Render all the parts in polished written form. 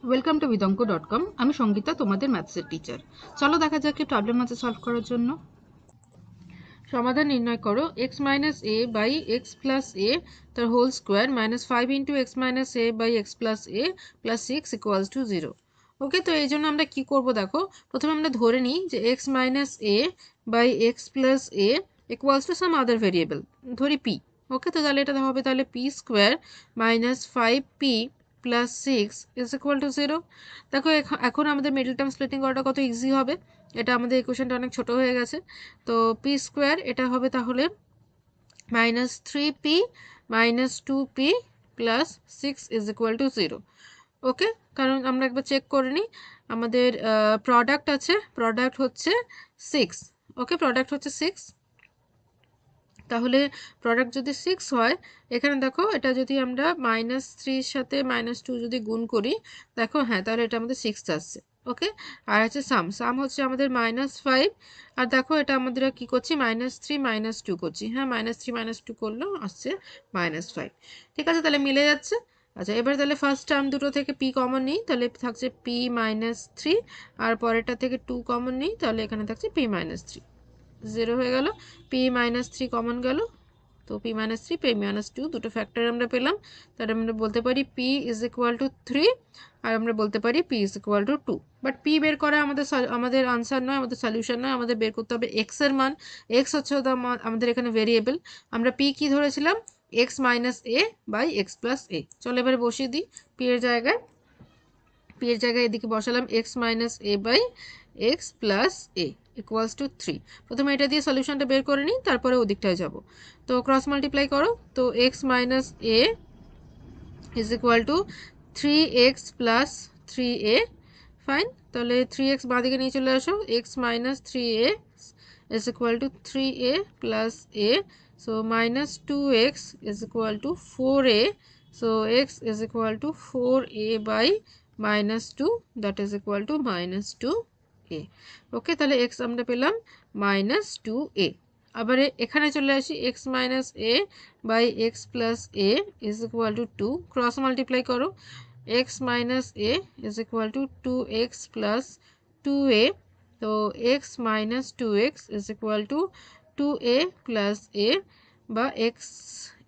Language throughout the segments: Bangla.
Welcome to vidonko.com। আমি সঙ্গীতা, তোমাদের ম্যাথসের টিচার। চলো দেখা যাক কি প্রবলেম আছে সলভ করার জন্য। সমাধান নির্ণয় করো x minus a by x plus a তার whole square minus 5 into x minus a by x plus a plus 6 equals to 0। Okay, তো এই জন্য আমরা কি করব দেখো, প্রথমে আমরা ধরে নিই যে x minus a by x plus a equals to some other variable, ধরি পি। ওকে, তো তাহলে এটা হবে তাহলে p square minus 5p plus 6 is equal to 0। দেখো এখন আমাদের মিডল টার্ম স্প্লিটিং করাটা কত ইজি হবে, এটা আমাদের ইকুয়েশনটা অনেক ছোট হয়ে গেছে। তো পি স্কোয়ার এটা হবে তাহলে minus 3p minus 2p plus 6 is equal to 0। ওকে, কারণ আমরা একবার চেক করে নিই, আমাদের প্রোডাক্ট আছে, প্রোডাক্ট হচ্ছে 6। ওকে, প্রোডাক্ট হচ্ছে 6, তাহলে প্রোডাক্ট যদি 6 হয়, এখানে দেখো এটা যদি আমরা মাইনাস 3 সাথে মাইনাস 2 যদি গুণ করি, দেখো হ্যাঁ তাহলে এটা আমাদের 6 আসছে। ওকে, আর আছে সাম হচ্ছে আমাদের মাইনাস 5, আর দেখো এটা আমাদের কি করছি মাইনাস 3 মাইনাস 2 করছি, হ্যাঁ মাইনাস 3 মাইনাস 2 করলেও আসছে মাইনাস 5। ঠিক আছে, তাহলে মিলে যাচ্ছে। আচ্ছা, এবার তাহলে ফার্স্ট টার্ম দুটো থেকে পি কমন নিই, তাহলে থাকছে পি মাইনাস 3, আর পরেরটা থেকে 2 কমন নিই, তাহলে এখানে থাকছে পি মাইনাস 3, 0 হয়ে গেল। পি মাইনাস 3 কমন গেল, তো পি মাইনাস 3 পি মাইনাস 2 দুটো ফ্যাক্টর আমরা পেলাম, তাহলে আমরা বলতে পারি পি ইজ ইকুয়াল টু 3, আর আমরা বলতে পারি P is equal two 2। But P বের করা আমাদের আনসার নয়, আমাদের সলিউশন নয়, আমাদের বের করতে হবে এক্স এর মান। এক্স হচ্ছে আমাদের এখানে ভেরিয়েবল, আমরা পি কি ধরেছিলাম, x minus a by x plus a. চলো এবারে বসিয়ে দিই পি এর জায়গায়, পি এর জায়গায় এদিকে বসালাম x minus a by x plus a equals to 3। প্রথমে এটা দিয়ে সলিউশনটা বের করে নিই, তারপরে ওদিকটায় যাব। তো ক্রস মাল্টিপ্লাই করো, তো x minus A is equal two 3x plus 3a। Fine, তাহলে 3x বাঁদিকে নিয়ে চলে আসো, x minus 3a is equal two 3a plus a, so minus 2x is equal two 4a, so x is equal to 4a by minus 2, that is equal to minus 2a। ওকে, তাহলে x আমরা পেলাম minus 2a। আবার এখানে চলে আসি, x minus a by x plus a is equal to 2, cross multiply করো, x minus a is equal to 2x plus 2a, তো x minus 2x is equal to 2a plus a, বা x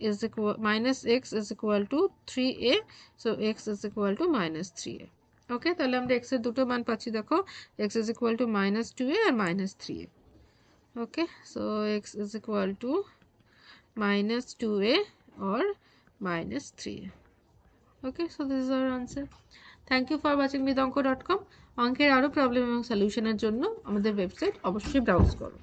is equal minus x is equal to 3a, so x is equal to minus 3a। ওকে, তাহলে আমরা x এর দুটো মান পাচ্ছি, দেখো x is equal to minus 2a R minus 3a। Okay, so x is equal to minus 2a or minus 3a। Okay, so this is our answer. Thank you for watching vidonko.com। অঙ্কের আরও প্রবলেম এবং সলিউশনের জন্য আমাদের ওয়েবসাইট অবশ্যই ব্রাউজ করো।